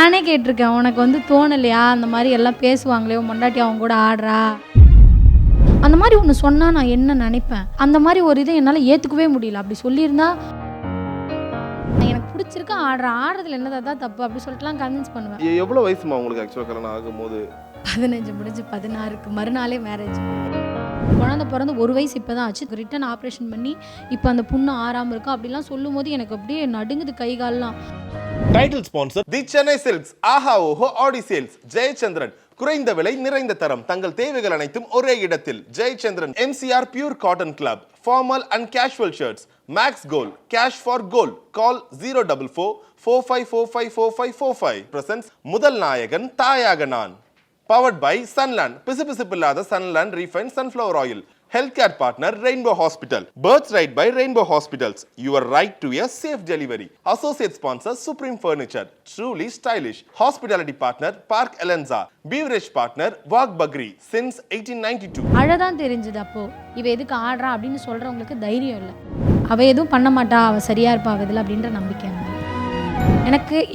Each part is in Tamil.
நானே கேட்டிருக்கேன், உனக்கு வந்து தோணலையா அந்த மாதிரி எல்லாம் பேசுவாங்களே பொண்டாட்டி அவங்க கூட ஆடுறா அந்த மாதிரி ஒன்று சொன்னால் நான் என்ன நினைப்பேன். அந்த மாதிரி ஒரு இதை என்னால் ஏற்றுக்கவே முடியல. அப்படி சொல்லியிருந்தா எனக்கு பிடிச்சிருக்கா ஆடுறதுல என்னதான் தப்பு அப்படி சொல்லிட்டுலாம் கன்வின்ஸ் பண்ணுவேன். எவ்வளோ வயசுமா உங்களுக்கு ஆக்சுவலாக கல்யாணம் ஆகும்போது? 15 முடிஞ்சு 16க்கு மறுநாளே மேரேஜ். குழந்தை பிறந்து 1 வயசு இப்போ தான் ஆச்சு. ரிட்டன் ஆப்ரேஷன் பண்ணி இப்போ அந்த புண்ணு ஆறாமல் இருக்கும் அப்படிலாம் சொல்லும் போது எனக்கு அப்படியே நடுங்குது கை கால்லாம். டைட்டில் ஸ்பான்சர் தி சென்னை சில்க்ஸ், ஆஹா ஓஹோ ஆடி சேல்ஸ், ஜெயச்சந்திரன். குறைந்த விலை நிறைந்த தரம், தங்கள் தேவைகள் அனைத்தும் ஒரே இடத்தில். Jayachandran. MCR pure cotton club, formal and casual shirts. Max gold, cash for gold. Call 04445454545. Presents முதல் நாயகன் தாயாக நான். Powered by Sunland, பிசுபிசுப்பில்லாத Sunland Refined Sunflower Oil. Healthcare partner Rainbow Hospital. Births right by Rainbow Hospitals. Your right to a safe delivery. Associate sponsor Supreme Furniture. Truly stylish. Hospitality partner Park Elenza. Beverage partner Wag Bagri since 1892. அழதான் தெரிஞ்சது அப்போ இவ எதுக்கு ஆடுறா அப்படின்னு சொல்றவங்களுக்கு தைரியம் இல்லை. அவ எதுவும் பண்ண மாட்டா, அவ சரியா இருப்பா இதில் அப்படின்ற நம்பிக்கை.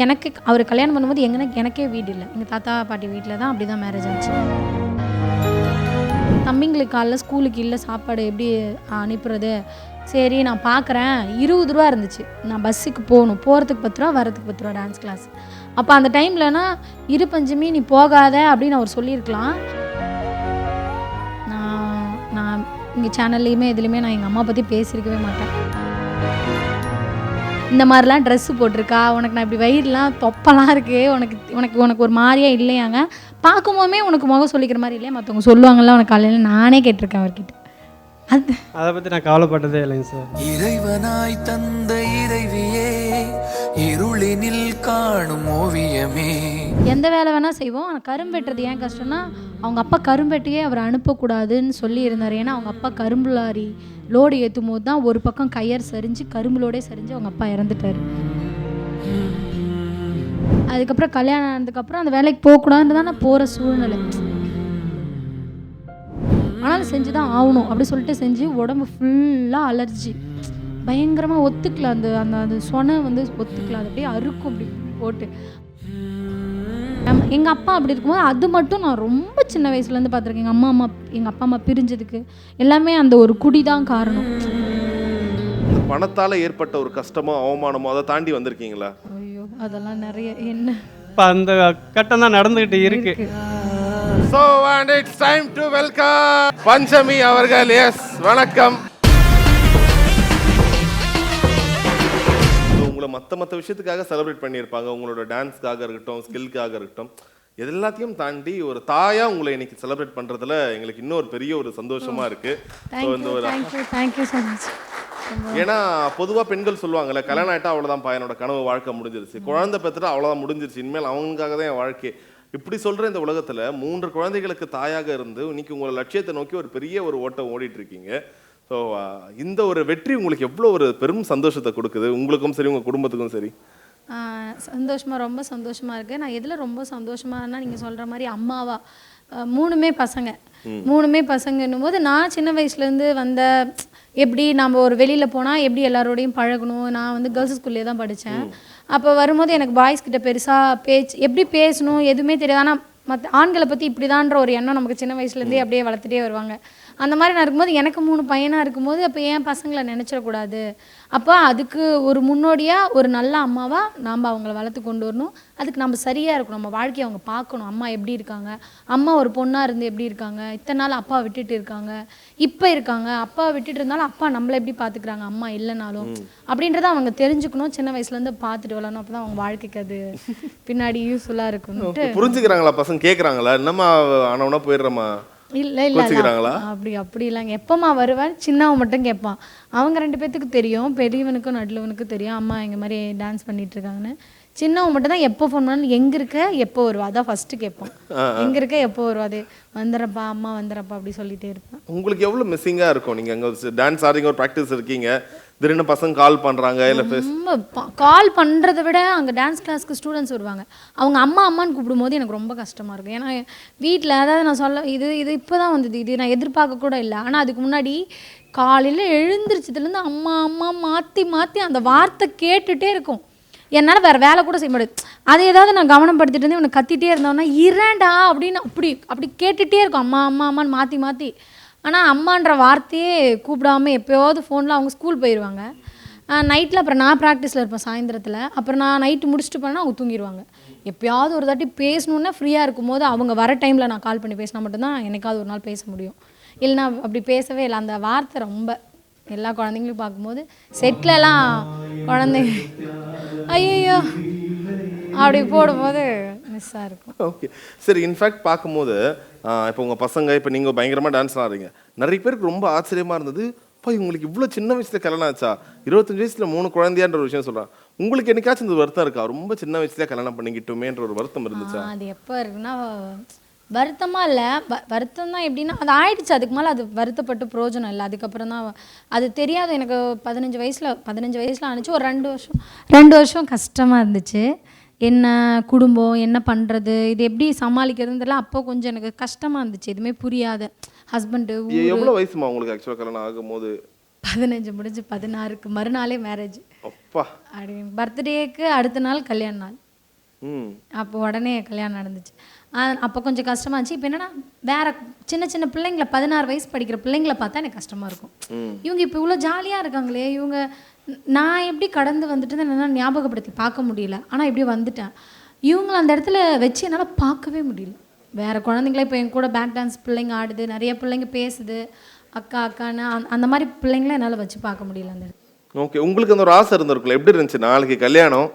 எனக்கு அவர் கல்யாணம் பண்ணும்போது எனக்கே வீடு இல்லை. எங்கள் தாத்தா பாட்டி வீட்டில் தான் அப்படி தான் மேரேஜ் ஆச்சு. தம்பிங்களுக்கு காலைல ஸ்கூலுக்கு இல்லை சாப்பாடு எப்படி அனுப்புறது, சரி நான் பார்க்குறேன். 20 ரூபா இருந்துச்சு. நான் பஸ்ஸுக்கு போகிறதுக்கு 10 ரூபா, வரதுக்கு 10 ரூபா டான்ஸ் கிளாஸ். அப்போ அந்த டைம்லனா இரு பஞ்சமி நீ போகாத அப்படின்னு அவர் சொல்லியிருக்கலாம். நான் இங்கே சேனல்லையுமே எதுலையுமே நான் எங்கள் அம்மா பற்றி பேசியிருக்கவே மாட்டேன். இந்த மாதிரிலாம் ட்ரெஸ்ஸு போட்டிருக்கா, உனக்கு நான் இப்படி வயிறுலாம் தொப்பெல்லாம் இருக்குது, உனக்கு ஒரு மாதிரியா இல்லையாங்க, பார்க்கும்போதுமே உனக்கு முகம் சொல்லிக்கிற மாதிரி இல்லையா, மற்றவங்க சொல்லுவாங்கள்ல உனக்கு காலையில். நானே கேட்டிருக்கேன் அவர்கிட்ட. அதை பற்றி நான் கவலைப்பட்டதே இல்லைங்க சார். இறைவனாய் தந்த இறைவியே, இருளினில் காணும் ஓவியமே. எந்த வேலை வேணால் செய்வோம். ஆனால் கரும்பு வெட்டுறது ஏன் கஷ்டம்னா, அவங்க அப்பா கரும்பெட்டியே அவர் அனுப்பக்கூடாதுன்னு சொல்லி இருந்தார். ஏன்னா அவங்க அப்பா கரும்பு லாரி லோடு ஏற்றும் போது தான் ஒரு பக்கம் கயர் சரிஞ்சு கரும்பு லோடே சரிஞ்சு அவங்க அப்பா இறந்துட்டார். அதுக்கப்புறம் கல்யாணம் ஆனதுக்கப்புறம் அந்த வேலைக்கு போகக்கூடாதுன்னு தான் நான் போகிற சூழ்நிலை. ஆனாலும் செஞ்சு தான் ஆகணும் அப்படி சொல்லிட்டு செஞ்சு உடம்பு ஃபுல்லாக அலர்ஜி பயங்கரமாக ஒத்துக்கல. அந்த அந்த சொனை வந்து ஒத்துக்கல. அது அப்படியே அறுக்கும் அப்படி போட்டு. எங்கள் அப்பா அப்படி இருக்கும்போது அது மட்டும் நான் ரொம்ப சின்ன வயசுலேருந்து பார்த்துருக்கேன். எங்கள் அப்பா அம்மா பிரிஞ்சதுக்கு எல்லாமே அந்த ஒரு குடி தான் காரணம். பணத்தால் ஏற்பட்ட ஒரு கஷ்டமோ அவமானமோ அதை தாண்டி வந்திருக்கீங்களா? ஐயோ அதெல்லாம் நிறைய என்ன இப்போ அந்த கட்டம் தான் நடந்துகிட்டு இருக்கு. So and it's time to welcome பஞ்சமி அவர்கள். எஸ் வணக்கம். உங்களை மற்ற விஷயத்துக்காக செலிப்ரேட் பண்ணியிருப்பாங்க, உங்களோட டான்ஸ்க்காக இருக்கட்டும், ஸ்கில்க்காக இருக்கட்டும், எல்லாத்தையும் தாண்டி ஒரு தாயா உங்களை இன்னைக்கு செலிப்ரேட் பண்றதுல எங்களுக்கு இன்னொரு பெரிய ஒரு சந்தோஷமா இருக்கு. ஏன்னா பொதுவா பெண்கள் சொல்லுவாங்கல்ல, கல்யாணம் ஆயிட்டா அவ்வளவுதான் என்னோட கனவு வாழ்க்கை முடிஞ்சிருச்சு, குழந்தை பெற்றுட்டா அவ்வளவுதான் முடிஞ்சிருச்சு, இனிமேல் அவங்களுக்காக தான் என் வாழ்க்கை. இப்படி சொல்ற இந்த உலகத்துல 3 குழந்தைகளுக்கு தாயாக இருந்து இன்னைக்கு உங்களோட லட்சியத்தை நோக்கி ஒரு பெரிய ஒரு ஓட்டம் ஓடிட்டு இருக்கீங்க. ஸோ இந்த ஒரு வெற்றி உங்களுக்கு எவ்வளோ ஒரு பெரும் சந்தோஷத்தை கொடுக்குது, உங்களுக்கும் சரி உங்கள் குடும்பத்துக்கும் சரி? சந்தோஷமாக, ரொம்ப சந்தோஷமாக இருக்குது. நான் எதில் ரொம்ப சந்தோஷமானா, நீங்கள் சொல்கிற மாதிரி அம்மாவா 3மே பசங்கன்னும் போது நான் சின்ன வயசுலேருந்து வந்த எப்படி நம்ம ஒரு வெளியில் போனால் எப்படி எல்லாரோடையும் பழகணும். நான் வந்து கேர்ள்ஸ் ஸ்கூல்லே தான் படித்தேன். அப்போ வரும்போது எனக்கு பாய்ஸ் கிட்ட பெருசாக எப்படி பேசணும் எதுவுமே தெரியாது. ஆனால் மற்ற ஆண்களை பற்றி இப்படிதான்ற ஒரு எண்ணம் நமக்கு சின்ன வயசுலேருந்தே அப்படியே வளர்த்துட்டே வருவாங்க. அந்த மாதிரி நான் இருக்கும்போது எனக்கு 3 பையனாக இருக்கும்போது அப்போ ஏன் பசங்களை நினச்சிடக்கூடாது, அப்போ அதுக்கு ஒரு முன்னோடியாக ஒரு நல்ல அம்மாவாக நாம் அவங்கள வளர்த்து கொண்டு வரணும். அதுக்கு நம்ம சரியாக இருக்கணும், நம்ம வாழ்க்கையை அவங்க பார்க்கணும். அம்மா எப்படி இருக்காங்க, அம்மா ஒரு பொண்ணாக இருந்து எப்படி இருக்காங்க, இத்தனை நாள் அப்பா விட்டுட்டு இருக்காங்க, இப்போ இருக்காங்க, அப்பா விட்டுட்டு இருந்தாலும் அப்பா நம்மளை எப்படி பார்த்துக்கிறாங்க அம்மா இல்லைனாலும் அப்படின்றத அவங்க தெரிஞ்சுக்கணும். சின்ன வயசுலேருந்து பார்த்துட்டு வரணும். அப்போ தான் அவங்க வாழ்க்கைக்கு அது பின்னாடி யூஸ்ஃபுல்லாக இருக்கணும். புரிஞ்சுக்கிறாங்களா பசங்க? கேட்குறாங்களா என்னம்மா ஆனவனா போயிடுறம்மா? இல்லை அப்படி இல்லைங்க. எப்போம்மா வருவேன் சின்னவன் மட்டும் கேட்பான். அவங்க 2 பேர்த்துக்கு தெரியும், பெரியவனுக்கும் நடுலவனுக்கும் தெரியும் அம்மா எங்கள் மாதிரி டான்ஸ் பண்ணிட்டு இருக்காங்கன்னு. சின்னவன் மட்டும் தான் எப்போ ஃபோன் பண்ணாலும் எங்கே இருக்க எப்போ வருவா அதான் ஃபஸ்ட்டு கேட்பான். எங்கே இருக்க எப்போ வருவா, அது வந்துடுறப்பா அம்மா வந்துடுறப்பா அப்படி சொல்லிகிட்டே இருப்பேன். உங்களுக்கு எவ்வளோ மிஸ்ஸிங்காக இருக்கும்? நீங்கள் அங்கே டான்ஸ் ஆடுறீங்க, ஒரு ப்ராக்டிஸ் இருக்கீங்க, திடீர்னு பசங்க கால் பண்ணுறாங்க, இல்லை கால் பண்ணுறதை விட அங்கே டான்ஸ் கிளாஸ்க்கு ஸ்டூடெண்ட்ஸ் வருவாங்க, அவங்க அம்மான்னு கூப்பிடும்போது எனக்கு ரொம்ப கஷ்டமாக இருக்கும். ஏன்னா வீட்டில் அதாவது நான் சொல்ல இது இப்போ தான் வந்தது, இது நான் எதிர்பார்க்க கூட இல்லை. ஆனால் அதுக்கு முன்னாடி காலையில் எழுந்திரிச்சதுலேருந்து அம்மா மாற்றி அந்த வார்த்தை கேட்டுகிட்டே இருக்கும். என்னால் வேறு வேலை கூட செய்ய முடியாது. அதை ஏதாவது நான் கவனப்படுத்திட்டு இருந்து இவனை கத்திட்டே இருந்தோன்னா இரேண்டா அப்படின்னு அப்படி கேட்டுகிட்டே இருக்கும், அம்மா அம்மா அம்மான்னு மாற்றி மாற்றி. ஆனால் அம்மான்ற வார்த்தையே கூப்பிடாம எப்போயாவது ஃபோனில் அவங்க ஸ்கூல் போயிடுவாங்க. நைட்டில் அப்புறம் நான் ப்ராக்டிஸில் இருப்பேன் சாயந்தரத்தில். அப்புறம் நான் நைட்டு முடிச்சுட்டு போனால் அவங்க தூங்கிடுவாங்க. எப்போயாவது ஒரு தாட்டி பேசணுன்னா ஃப்ரீயாக இருக்கும்போது அவங்க வர டைமில் நான் கால் பண்ணி பேசினா மட்டும்தான் என்னைக்காவது ஒரு நாள் பேச முடியும். இல்லைனா அப்படி பேசவே இல்லை. அந்த வார்த்தை ரொம்ப எல்லா குழந்தைங்களும் பார்க்கும்போது செட்லலாம் குழந்தைங்க ஐயோ அப்படி போடும்போது மிஸ்ஸாக இருக்கும். ஓகே சரி. இன்ஃபேக்ட் பார்க்கும்போது இப்போ உங்கள் பசங்க இப்போ நீங்கள் பயங்கரமாக டான்ஸ் ஆடுறீங்க. நிறைய பேருக்கு ரொம்ப ஆச்சரியமாக இருந்தது, இப்போ இவங்களுக்கு இவ்வளோ சின்ன வயசுல கல்யாணம் ஆச்சா, 25 வயசுல 3 குழந்தையான்ற ஒரு விஷயம் சொல்கிறான். உங்களுக்கு என்னைக்காச்சும் இந்த வருத்தம் இருக்கா, ரொம்ப சின்ன வயசுல கல்யாணம் பண்ணிக்கிட்டோமேன்ற ஒரு வருத்தம் இருந்துச்சா? அது எப்போ இருக்குன்னா வருத்தமாக இல்லை, வருத்தம் தான். எப்படின்னா அது ஆயிடுச்சு, அதுக்கு மேலே அது வருத்தப்பட்டு பிரயோஜனம் இல்லை. அதுக்கப்புறம் தான் அது தெரியாது எனக்கு. 15 வயசில் ஆனிச்சு. ஒரு 2 வருஷம் கஷ்டமாக இருந்துச்சு. என்ன குடும்பம் என்ன பண்ணுறது, இது எப்படி சமாளிக்கிறதுன்னு தெரியல. அப்போ கொஞ்சம் எனக்கு கஷ்டமாக இருந்துச்சு, எதுவுமே புரியாத. ஹஸ்பண்டு எவ்வளோ வயசுமா உங்களுக்கு ஆக்சுவலாக கல்யாணம் ஆகும்போது? 15 முடிஞ்சு 16க்கு மறுநாளே மேரேஜ். அப்பா அப்படி பர்த்டேக்கு அடுத்த நாள் கல்யாண நாள். அப்போ உடனே கல்யாணம் நடந்துச்சு. அப்போ கொஞ்சம் கஷ்டமாக இருந்துச்சு. இப்போ என்னன்னா வேற சின்ன பிள்ளைங்களை 16 வயசு படிக்கிற பிள்ளைங்களை பார்த்தா எனக்கு கஷ்டமாக இருக்கும். இவங்க இப்போ இவ்வளோ ஜாலியாக இருக்காங்களே, இவங்க நான் எப்படி கடந்து வந்துட்டு என்னால் ஞாபகப்படுத்தி பார்க்க முடியல. ஆனால் எப்படி வந்துட்டேன், இவங்களை அந்த இடத்துல வச்சு என்னால் பார்க்கவே முடியல. வேறு குழந்தைங்களே இப்போ என் கூட பேக் டான்ஸ் பிள்ளைங்க ஆடுது, நிறைய பிள்ளைங்க பேசுது, அக்கா அக்கான்னு அந்த மாதிரி பிள்ளைங்கள என்னால் வச்சு பார்க்க முடியல அந்த இடத்துல. ஓகே, உங்களுக்கு அந்த ஒரு ஆசை இருந்திருக்குல்ல, எப்படி இருந்துச்சு நாளைக்கு கல்யாணம்,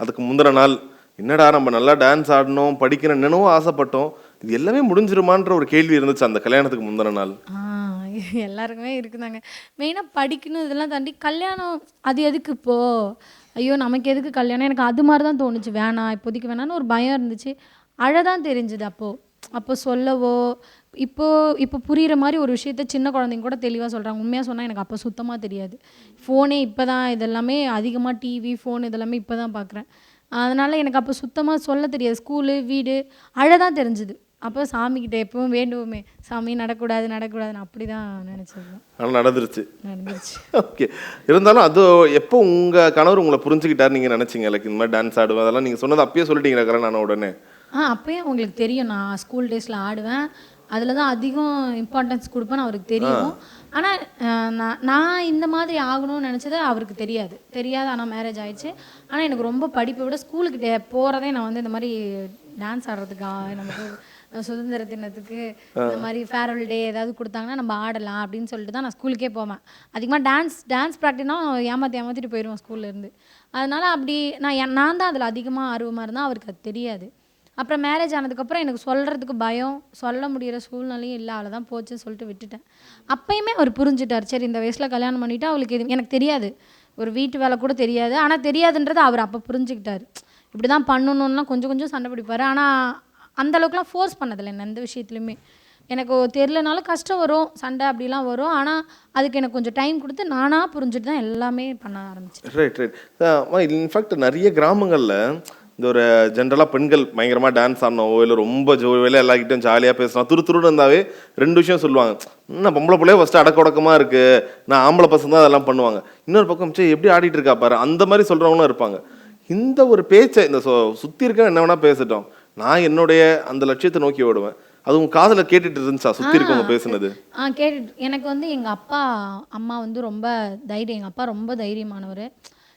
அதுக்கு முந்தின நாள் என்னடா நம்ம நல்லா டான்ஸ் ஆடணும் படிக்கணும் என்னென்னவோ ஆசைப்பட்டோம், இது எல்லாமே முடிஞ்சிருமான்ற ஒரு கேள்வி இருந்துச்சு அந்த கல்யாணத்துக்கு முந்தின நாள்? எல்லாருக்குமே இருக்குதாங்க. மெயினாக படிக்கணும் இதெல்லாம் தாண்டி கல்யாணம் அது எதுக்கு இப்போது, ஐயோ நமக்கு எதுக்கு கல்யாணம், எனக்கு அது மாதிரி தான் தோணுச்சு. வேணாம் இப்போதைக்கு வேணான்னு ஒரு பயம் இருந்துச்சு. அழதான் தெரிஞ்சுது அப்போ சொல்லவோ. இப்போ புரிகிற மாதிரி ஒரு விஷயத்த சின்ன குழந்தைங்க கூட தெளிவாக சொல்கிறாங்க. உண்மையாக சொன்னால் எனக்கு அப்போ சுத்தமாக தெரியாது. ஃபோனே இப்போ தான், இதெல்லாமே அதிகமாக டிவி ஃபோன் இதெல்லாமே இப்போ தான் பார்க்குறேன். அதனால் எனக்கு அப்போ சுத்தமாக சொல்ல தெரியாது. ஸ்கூலு வீடு அழதான் தெரிஞ்சுது. அப்போ சாமிக்கிட்ட எப்பவும் வேண்டுவோமே, சாமி நடக்கூடாதுன்னு அப்படி தான் நினச்சது. ஆனால் நடந்துருச்சு. ஓகே, இருந்தாலும் அது எப்போ உங்கள் கணவர் உங்களை புரிஞ்சுக்கிட்டாரு நீங்கள் நினச்சிங்க? லைக் இந்த மாதிரி டான்ஸ் ஆடுவேன் அதெல்லாம் நீங்கள் சொன்னது அப்பயே சொல்லிட்டீங்களா கல்யாணம் உடனே? அப்பயே அவங்களுக்கு தெரியும் நான் ஸ்கூல் டேஸில் ஆடுவேன், அதில் தான் அதிகம் இம்பார்ட்டன்ஸ் கொடுப்பேன்னு அவருக்கு தெரியும். ஆனால் நான் இந்த மாதிரி ஆகணும்னு நினச்சது அவருக்கு தெரியாது. ஆனால் மேரேஜ் ஆயிடுச்சு. ஆனால் எனக்கு ரொம்ப படிப்பை விட ஸ்கூலுக்கு போகிறதே நான் வந்து இந்த மாதிரி டான்ஸ் ஆடுறதுக்காக, நமக்கு சுதந்திர தினத்துக்கு இந்த மாதிரி ஃபேர்வெல் டே ஏதாவது கொடுத்தாங்கன்னா நம்ம ஆடலாம் அப்படின்னு சொல்லிட்டு தான் நான் ஸ்கூலுக்கே போவேன். அதிகமாக டான்ஸ் ப்ராக்டிஸ்னா ஏமாற்றிட்டு போயிடுவேன் ஸ்கூல்லேருந்து. அதனால் அப்படி நான் தான் அதில் அதிகமாக ஆர்வமாக இருந்தேன், அவருக்கு அது தெரியாது. அப்புறம் மேரேஜ் ஆனதுக்கப்புறம் எனக்கு சொல்கிறதுக்கு பயம், சொல்ல முடிகிற சூழ்நிலையும் இல்லை, அவளை தான் போச்சுன்னு சொல்லிட்டு விட்டுட்டேன். அப்பயுமே அவர் புரிஞ்சுட்டார். சரி இந்த வயசில் கல்யாணம் பண்ணிவிட்டு அவளுக்கு எனக்கு தெரியாது, ஒரு வீட்டு வேலை கூட தெரியாது. ஆனால் தெரியாதுன்றது அவர் அப்போ புரிஞ்சுக்கிட்டார். இப்படி தான் பண்ணணுன்னா கொஞ்சம் சண்டை பிடிப்பார். ஆனால் அந்தளவுக்குலாம் ஃபோர்ஸ் பண்ணதில்லை என்ன எந்த விஷயத்துலையுமே. எனக்கு தெரிலனாலும் கஷ்டம் வரும், சண்டை அப்படிலாம் வரும். ஆனால் அதுக்கு எனக்கு கொஞ்சம் டைம் கொடுத்து நானாக புரிஞ்சுட்டு தான் எல்லாமே பண்ண ஆரம்பிச்சேன். ரைட். இன்ஃபேக்ட் நிறைய கிராமங்களில் இந்த ஒரு ஜென்ரலாக பெண்கள் பயங்கரமாக டான்ஸ் ஆடணும், இல்லை ரொம்ப ஜோவியில் எல்லாக்கிட்டும் ஜாலியாக பேசலாம், துருன்னு இருந்தாவே 2 விஷயம் சொல்லுவாங்க. நான் பொம்பளை பிள்ளையே ஃபஸ்ட்டு அடக்கொடக்கமாக இருக்குது, நான் ஆம்பளை பசங்க தான் அதெல்லாம் பண்ணுவாங்க. இன்னொரு பக்கம் சரி எப்படி ஆடிட்டு இருக்கா பாரு, அந்த மாதிரி சொல்கிறவங்களும் இருப்பாங்க. இந்த ஒரு பேச்சை இந்த சுற்றி இருக்க என்ன வேணால் பேசட்டும், நான் என்னுடைய அந்த லட்சியத்தை நோக்கி ஓடுவேன். அது உங்கள் காதில் கேட்டுட்டு இருந்துச்சா சுற்றி இருக்கவங்க பேசுனது? கேட்டுட்டு எனக்கு வந்து எங்கள் அப்பா அம்மா வந்து ரொம்ப தைரியம். எங்கள் அப்பா ரொம்ப தைரியமானவர்.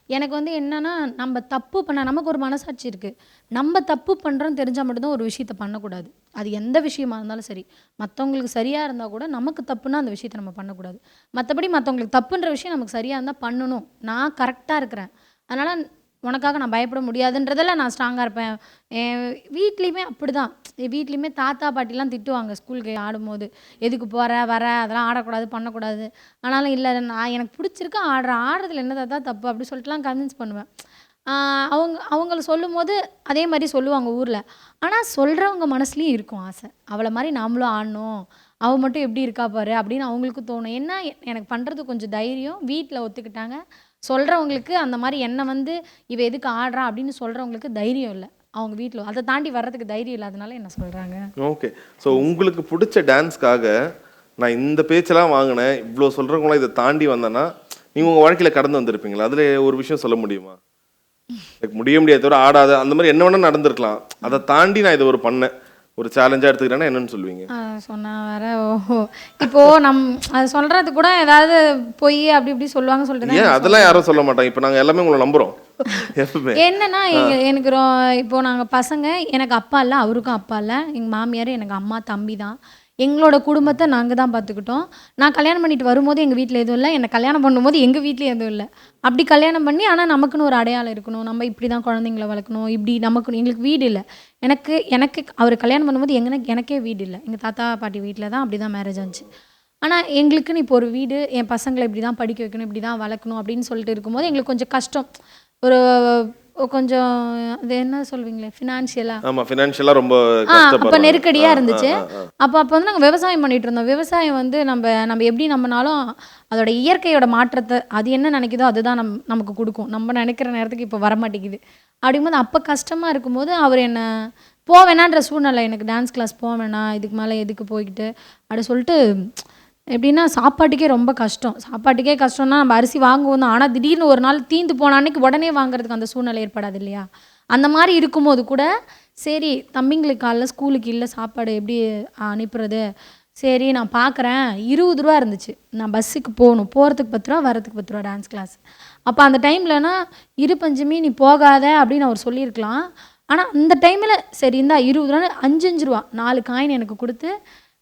எனக்கு வந்து என்னன்னா, நம்ம தப்பு பண்ண நமக்கு ஒரு மனசாட்சி இருக்குது. நம்ம தப்பு பண்ணுறோன்னு தெரிஞ்சால் மட்டும்தான் ஒரு விஷயத்தை பண்ணக்கூடாது. அது எந்த விஷயமா இருந்தாலும் சரி, மற்றவங்களுக்கு சரியாக இருந்தால் கூட நமக்கு தப்புன்னா அந்த விஷயத்தை நம்ம பண்ணக்கூடாது. மற்றபடி மற்றவங்களுக்கு தப்புன்ற விஷயம் நமக்கு சரியாக இருந்தால் பண்ணணும். நான் கரெக்டாக இருக்கிறேன், அதனால் உனக்காக நான் பயப்பட முடியாதுன்றதில் நான் ஸ்ட்ராங்காக இருப்பேன். என் வீட்லேயுமே அப்படி தான். என் வீட்லேயுமே தாத்தா பாட்டிலாம் திட்டுவாங்க ஸ்கூலுக்கு ஆடும்போது, எதுக்கு வர அதெல்லாம் ஆடக்கூடாது பண்ணக்கூடாது. ஆனாலும் இல்லை நான் எனக்கு பிடிச்சிருக்கு ஆடுறதுல என்ன தாத்தா தப்பு அப்படி சொல்லிட்டுலாம் கன்வின்ஸ் பண்ணுவேன். அவங்கள சொல்லும் போது அதே மாதிரி சொல்லுவாங்க ஊரில். ஆனால் சொல்கிறவங்க மனசுலேயும் இருக்கும் ஆசை, அவளை மாதிரி நாமளும் ஆடணும், அவள் மட்டும் எப்படி இருக்கா பாரு அப்படின்னு அவங்களுக்கு தோணும். ஏன்னா எனக்கு பண்ணுறது கொஞ்சம் தைரியம், வீட்டில் ஒத்துக்கிட்டாங்க. சொல்கிறவங்களுக்கு அந்த மாதிரி என்னை வந்து இவ எதுக்கு ஆடுறா அப்படின்னு சொல்கிறவங்களுக்கு தைரியம் இல்லை, அவங்க வீட்டில் அதை தாண்டி வர்றதுக்கு தைரியம் இல்லாதனால என்ன சொல்கிறாங்க. ஓகே, ஸோ உங்களுக்கு பிடிச்ச டான்ஸ்க்காக நான் இந்த பேச்செல்லாம் வாங்கினேன், இவ்வளோ சொல்கிறவங்களாம் இதை தாண்டி வந்தேன்னா நீங்கள் உங்கள் வாழ்க்கையில் கடந்து வந்திருப்பீங்களா? அதில் ஒரு விஷயம் சொல்ல முடியுமா? முடிய முடியாத தவிர ஆடாத அந்த மாதிரி என்ன வேணா நடந்திருக்கலாம். அதை தாண்டி நான் இதை ஒரு பண்ணேன், ஒரு சேலஞ்சா எடுத்துக்கிறேன்னா என்னன்னு சொல்லுவீங்க? சொன்னா வேற ஓஹோ இப்போ அது சொல்றது கூட ஏதாவது பொய் அப்படி இப்படி சொல்லுவாங்க சொல்லிட்டு ஏன் அதெல்லாம் யாரும் சொல்ல மாட்டாங்க. இப்போ நாங்கள் எல்லாமே உங்களை நம்புறோம் எப்பவுமே. என்னன்னா எனக்கு இப்போ நாங்கள் பசங்க, எனக்கு அப்பா இல்லை, அவருக்கும் அப்பா இல்லை, எங்கள் மாமியார், எனக்கு அம்மா தம்பி தான். எங்களோட குடும்பத்தை நாங்கள் தான் பார்த்துக்கிட்டோம். நான் கல்யாணம் பண்ணிட்டு வரும்போது எங்கள் வீட்டில் எதுவும் இல்லை, என்னை கல்யாணம் பண்ணும்போது எங்கள் வீட்லேயும் எதுவும் இல்லை. அப்படி கல்யாணம் பண்ணி ஆனால் நமக்குன்னு ஒரு அடையாளம் இருக்கணும், நம்ம இப்படி தான் குழந்தைங்கள வளர்க்கணும், இப்படி நமக்கு எங்களுக்கு வீடு இல்லை. எனக்கு அவர் கல்யாணம் பண்ணும்போது எனக்கே வீடு இல்லை. எங்கள் தாத்தா பாட்டி வீட்டில் தான் அப்படி தான் மேரேஜ் ஆச்சு. ஆனால் எங்களுக்குன்னு இப்போ ஒரு வீடு, என் பசங்களை இப்படி தான் படிக்க வைக்கணும், இப்படி தான் வளர்க்கணும் அப்படின்னு சொல்லிட்டு இருக்கும்போது எங்களுக்கு கொஞ்சம் கஷ்டம். கொஞ்சம் அது என்ன சொல்வீங்களே, ஃபினான்ஷியலாக. ஆமாம், ஃபினான்ஷியலாக ரொம்ப அப்போ நெருக்கடியாக இருந்துச்சு. அப்போ வந்து நாங்கள் விவசாயம் பண்ணிட்டு இருந்தோம். விவசாயம் வந்து நம்ம எப்படி நம்பினாலும் அதோட இயற்கையோட மாற்றத்தை அது என்ன நினைக்குதோ அதுதான் நமக்கு கொடுக்கும். நம்ம நினைக்கிற நேரத்துக்கு இப்போ வரமாட்டேங்குது. அப்படிங்கும்போது அப்போ கஷ்டமாக இருக்கும்போது அவர் என்னை போவேணான்ற சூழ்நிலை, எனக்கு டான்ஸ் கிளாஸ் போவேணா, இதுக்கு மேலே எதுக்கு போய்கிட்டு அப்படி சொல்லிட்டு. எப்படின்னா சாப்பாட்டுக்கே ரொம்ப கஷ்டம். சாப்பாட்டுக்கே கஷ்டம்னா நம்ம அரிசி வாங்குவோம் தான், ஆனால் திடீர்னு ஒரு நாள் தீந்து போன அன்னைக்கு உடனே வாங்குறதுக்கு அந்த சூழ்நிலை ஏற்படாது இல்லையா? அந்த மாதிரி இருக்கும்போது கூட சரி தம்பிங்களுக்கு காலைல ஸ்கூலுக்கு இல்லை சாப்பாடு எப்படி அனுப்புறது, சரி நான் பார்க்குறேன். 20 ரூபா இருந்துச்சு, நான் பஸ்ஸுக்கு போகிறதுக்கு 10 ரூபா, வரதுக்கு 10 ரூபா டான்ஸ் கிளாஸ். அப்போ அந்த டைம்லனா இரு பஞ்சமி நீ போகாத அப்படின்னு அவர் சொல்லியிருக்கலாம். ஆனால் அந்த டைமில் சரி இந்தா 20 ரூபா, 5 ரூபா 4 காயின் எனக்கு கொடுத்து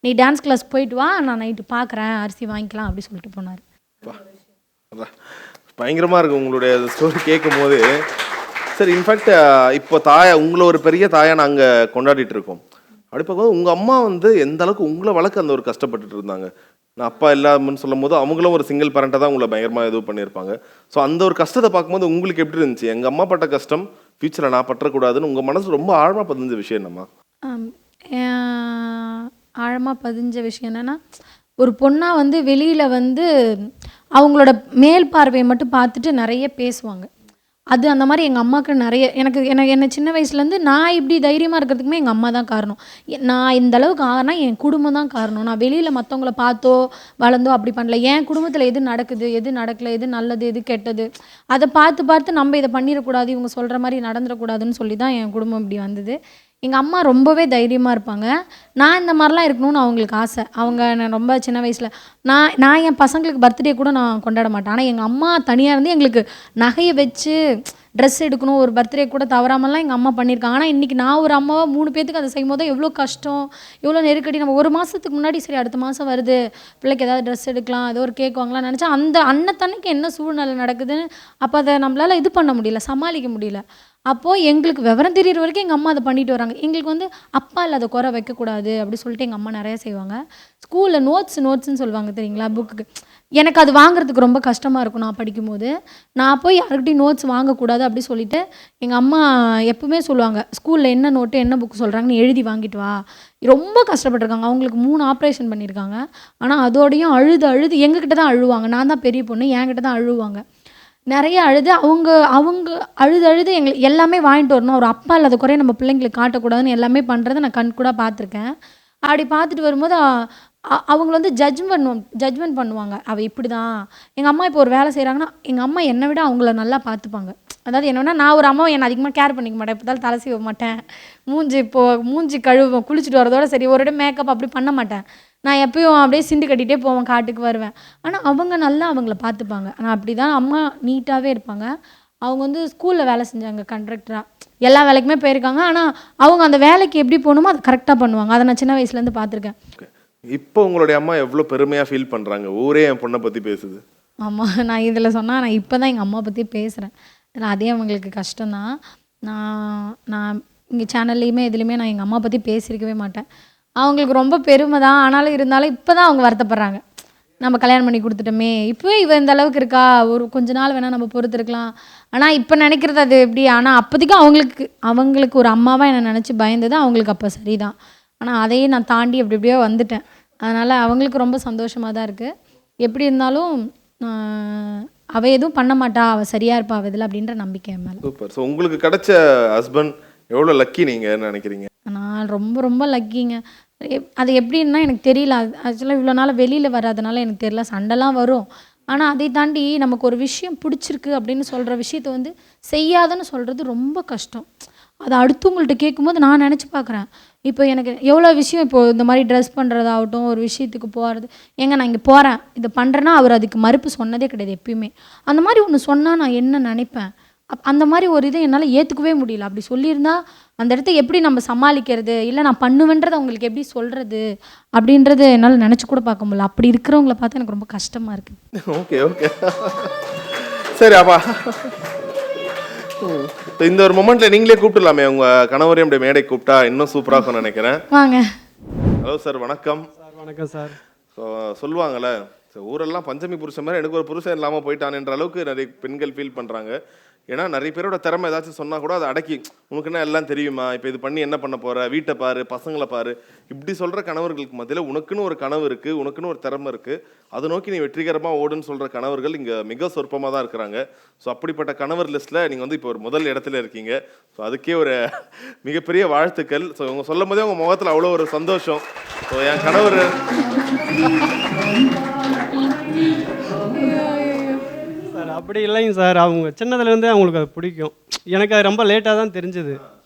நீ டான்ஸ் கிளாஸ் போயிட்டு வா, நான் நைட்டு பார்க்குறேன், அரிசி வாங்கிக்கலாம் அப்படி சொல்லிட்டு போனார். பயங்கரமாக இருக்குது உங்களுடைய ஸ்டோரி கேட்கும் போது. சரி, இன்ஃபேக்ட் இப்போ உங்களை ஒரு பெரிய தாயாக நாங்கள் கொண்டாடிட்டு இருக்கோம். அப்படி பார்க்கும்போது உங்கள் அம்மா வந்து எந்த அளவுக்கு உங்களை வளர்க்க அந்த ஒரு கஷ்டப்பட்டுட்டு இருந்தாங்க. நான் அப்பா இல்லாமன்னு சொல்லும் போது அவங்களும் ஒரு சிங்கிள் பேரண்ட்டாக தான் உங்களை பயங்கரமாக எதுவும் பண்ணியிருப்பாங்க. ஸோ அந்த ஒரு கஷ்டத்தை பார்க்கும்போது உங்களுக்கு எப்படி இருந்துச்சு? எங்கள் அம்மா பட்ட கஷ்டம் ஃபியூச்சரில் நான் பற்றக்கூடாதுன்னு உங்கள் மனசு ரொம்ப ஆழமாக பதிஞ்ச விஷயம் என்னம்மா? ஆழமாக பதிஞ்ச விஷயம் என்னென்னா, ஒரு பொண்ணாக வந்து வெளியில் வந்து அவங்களோட மேல் பார்வையை மட்டும் பார்த்துட்டு நிறைய பேசுவாங்க. அது அந்த மாதிரி எங்கள் அம்மாவுக்கு நிறைய என்னை சின்ன வயசுலேருந்து நான் இப்படி தைரியமாக இருக்கிறதுக்குமே எங்கள் அம்மா தான் காரணம். நான் இந்த அளவுக்கு ஆனா என் குடும்பம் தான் காரணம். நான் வெளியில் மற்றவங்கள பார்த்தோ வளர்ந்தோ அப்படி பண்ணல. என் குடும்பத்தில் எது நடக்குது, எது நடக்கலை, எது நல்லது, எது கெட்டது, அதை பார்த்து நம்ம இதை பண்ணிடக்கூடாது, இவங்க சொல்கிற மாதிரி நடந்துடக்கூடாதுன்னு சொல்லி தான் என் குடும்பம் இப்படி வந்தது. எங்கள் அம்மா ரொம்பவே தைரியமாக இருப்பாங்க. நான் இந்த மாதிரிலாம் இருக்கணும்னு அவங்களுக்கு ஆசை. நான் ரொம்ப சின்ன வயசில் நான் என் பசங்களுக்கு பர்த்டே கூட நான் கொண்டாட மாட்டேன். ஆனால் எங்கள் அம்மா தனியாக இருந்து எங்களுக்கு நகையை வச்சு ட்ரெஸ் எடுக்கணும், ஒரு பர்த்டே கூட தவறாமலாம் எங்கள் அம்மா பண்ணியிருக்காங்க. ஆனால் இன்றைக்கி நான் ஒரு அம்மாவாக 3 பேத்துக்கு அதை செய்யும் போது எவ்வளோ கஷ்டம், எவ்வளோ நெருக்கடி. நம்ம ஒரு மாதத்துக்கு முன்னாடி சரி அடுத்த மாதம் வருது, பிள்ளைக்கு ஏதாவது ட்ரெஸ் எடுக்கலாம், ஏதோ ஒரு கேக் வாங்கலாம்னு நினச்சா அந்த அன்னத்தன்னைக்கு என்ன சூழ்நிலை நடக்குதுன்னு அப்போ அதை நம்மளால் இது பண்ண முடியல, சமாளிக்க முடியல. அப்போது எங்களுக்கு விவரம் தெரிகிற வரைக்கும் எங்கள் அம்மா அதை பண்ணிட்டு வராங்க. எங்களுக்கு வந்து அப்பா இல்லாத குறை வைக்கக்கூடாது அப்படி சொல்லிட்டு எங்கள் அம்மா நிறைய செய்வாங்க. ஸ்கூலில் நோட்ஸ்ன்னு சொல்லுவாங்க தெரியுங்களா, புக்கு. எனக்கு அது வாங்குறதுக்கு ரொம்ப கஷ்டமாக இருக்கும். நான் படிக்கும்போது நான் போய் யாருக்கிட்டையும் நோட்ஸ் வாங்கக்கூடாது அப்படி சொல்லிட்டு எங்கள் அம்மா எப்பவுமே சொல்லுவாங்க, ஸ்கூலில் என்ன நோட்டு என்ன புக்கு சொல்கிறாங்கன்னு எழுதி வாங்கிட்டு வா. ரொம்ப கஷ்டப்பட்டுருக்காங்க. அவங்களுக்கு 3 ஆப்ரேஷன் பண்ணியிருக்காங்க. ஆனால் அதோடையும் அழுது எங்ககிட்ட தான் அழுவாங்க. நான் தான் பெரிய பொண்ணு, என்கிட்ட தான் அழுவாங்க. நிறைய அழுது அவங்க அழுது எங்களுக்கு எல்லாமே வாங்கிட்டு வரணும். ஒரு அப்பா இல்லாத குறைய நம்ம பிள்ளைங்களுக்கு காட்டக்கூடாதுன்னு எல்லாமே பண்ணுறதை நான் கண் கூட பார்த்துருக்கேன். அப்படி பார்த்துட்டு வரும்போது அவங்க வந்து ஜட்ஜ்மெண்ட் பண்ணுவாங்க, அவள் இப்படி தான். எங்கள் அம்மா இப்போ ஒரு வேலை செய்கிறாங்கன்னா எங்கள் அம்மா என்னை விட அவங்கள நல்லா பார்த்துப்பாங்க. அதாவது என்னன்னா, நான் ஒரு அம்மாவை என்னை அதிகமாக கேர் பண்ணிக்க மாட்டேன். எப்போதாலும் தலை சீவ மாட்டேன், மூஞ்சி கழுவுவேன், குளிச்சுட்டு வரதோட சரி, ஒரு இடம் மேக்கப் அப்படி பண்ண மாட்டேன். நான் எப்பயும் அப்படியே சிண்டு கட்டிகிட்டே போவேன், காட்டுக்கு வருவேன். ஆனால் அவங்க நல்லா அவங்கள பார்த்துப்பாங்க. ஆனால் அப்படி தான் அம்மா நீட்டாகவே இருப்பாங்க. அவங்க வந்து ஸ்கூலில் வேலை செஞ்சாங்க கண்ட்ரக்டராக, எல்லா வேலைக்குமே போயிருக்காங்க. ஆனால் அவங்க அந்த வேலைக்கு எப்படி போகணுமோ அதை கரெக்டாக பண்ணுவாங்க. அதை நான் சின்ன வயசுலேருந்து பார்த்துருக்கேன். இப்போ உங்களுடைய அம்மா எவ்வளோ பெருமையாக ஃபீல் பண்ணுறாங்க, ஊரே என் பொண்ணை பற்றி பேசுது. ஆமாம், நான் இதில் சொன்னால் நான் இப்போ தான் எங்கள் அம்மா பற்றி பேசுகிறேன். அதே அவங்களுக்கு கஷ்டம்தான். நான் இங்கே சேனல்லையுமே எதுலேயுமே நான் எங்கள் அம்மா பற்றி பேசியிருக்கவே மாட்டேன். அவங்களுக்கு ரொம்ப பெருமை தான். ஆனாலும் இருந்தாலும் இப்போ தான் அவங்க வருத்தப்படுறாங்க, நம்ம கல்யாணம் பண்ணி கொடுத்துட்டோமே, இப்போவே இவ இந்த அளவுக்கு இருக்கா, ஒரு கொஞ்ச நாள் வேணால் நம்ம பொறுத்துருக்கலாம். ஆனால் இப்போ நினைக்கிறது அது எப்படி. ஆனால் அப்போதைக்கும் அவங்களுக்கு ஒரு அம்மாவாக என்னை நினச்சி பயந்தது அவங்களுக்கு அப்போ சரிதான். ஆனால் அதையும் நான் தாண்டி எப்படியோ வந்துட்டேன். அதனால் அவங்களுக்கு ரொம்ப சந்தோஷமாக தான் இருக்குது. எப்படி இருந்தாலும் அவள் எதுவும் பண்ண மாட்டா, அவள் சரியாக இருப்பா அவள் இதில் அப்படின்ற நம்பிக்கை மேலே. சூப்பர். ஸோ உங்களுக்கு கிடைச்ச ஹஸ்பண்ட் எவ்வளோ லக்கி நீங்கள் நினைக்கிறீங்க? நான் ரொம்ப ரொம்ப லக்கிங்க. அது எப்படின்னா எனக்கு தெரியல. ஆக்சுவலாக இவ்வளோ நாள் வெளியில் வராதனால எனக்கு தெரியல. சண்டைலாம் வரும், ஆனால் அதை தாண்டி நமக்கு ஒரு விஷயம் பிடிச்சிருக்கு அப்படின்னு சொல்கிற விஷயத்த வந்து செய்யாதன்னு சொல்கிறது ரொம்ப கஷ்டம். அதை அடுத்தவங்கள்ட்ட கேட்கும்போது நான் நினச்சி பார்க்குறேன், இப்போ எனக்கு எவ்வளோ விஷயம் இப்போது இந்த மாதிரி ட்ரெஸ் பண்ணுறதாகட்டும், ஒரு விஷயத்துக்கு போகிறது, நான் இங்கே போகிறேன் இதை பண்ணுறேன்னா அவர் அதுக்கு மறுப்பு சொன்னதே கிடையாது எப்பயுமே. அந்த மாதிரி ஒன்று சொன்னால் நான் என்ன நினைப்பேன், அந்த மாதிரி ஒரு இதை என்னால் ஏற்றுக்கவே முடியல. அப்படி சொல்லியிருந்தா அந்த இடத்த எப்படி நம்ம சமாளிக்கிறது, இல்லை நான் பண்ணுவேன்றதை அவங்களுக்கு எப்படி சொல்கிறது அப்படின்றது என்னால் நினச்சி கூட பார்க்க முடியல. அப்படி இருக்கிறவங்கள பார்த்து எனக்கு ரொம்ப கஷ்டமாக இருக்குது. ஓகே ஓகே சரி அப்பா, இந்த ஒரு மொமெண்ட்ல நீங்களே கூப்பிடலாமே உங்க கணவரையும் அப்படி மேடை கூப்பிட்டா இன்னும் சூப்பராக இருக்கும்னு நினைக்கிறேன். வாங்க. ஹலோ சார், வணக்கம். சார் வணக்கம் சார். ஸோ சொல்லுவாங்கள்ல, ஊரெல்லாம் பஞ்சமி புருஷன் மாதிரி எனக்கு ஒரு புருஷன் இல்லாமல் போயிட்டான்ன்ற அளவுக்கு நிறைய பெண்கள் ஃபீல் பண்ணுறாங்க. ஏன்னா நிறைய பேரோட திறமை ஏதாச்சும் சொன்னால் கூட அதை அடக்கி உனக்கு என்ன எல்லாம் தெரியுமா, இப்போ இது பண்ணி என்ன பண்ண போகிற, வீட்டை பாரு, பசங்களை பாரு, இப்படி சொல்கிற கணவர்களுக்கு மத்தியில் உனக்குன்னு ஒரு கனவு இருக்குது, உனக்குன்னு ஒரு திறமை இருக்குது, அதை நோக்கி நீ வெற்றிகரமாக ஓடுன்னு சொல்கிற கணவர்கள் இங்கே மிக சொற்பமாக தான் இருக்கிறாங்க. ஸோ அப்படிப்பட்ட கணவர் லிஸ்ட்டில் நீங்கள் வந்து இப்போ ஒரு முதல் இடத்துல இருக்கீங்க. ஸோ அதுக்கே ஒரு மிகப்பெரிய வாழ்த்துக்கள். ஸோ இவங்க சொல்லும் போதே உங்கள் முகத்தில் அவ்வளோ ஒரு சந்தோஷம். ஸோ என் கணவர் சார் அப்படி இல்லைங்க சார், அவங்க சின்னதுலேருந்தே அவங்களுக்கு அது பிடிக்கும். எனக்கு அது ரொம்ப லேட்டாக தான் தெரிஞ்சுது.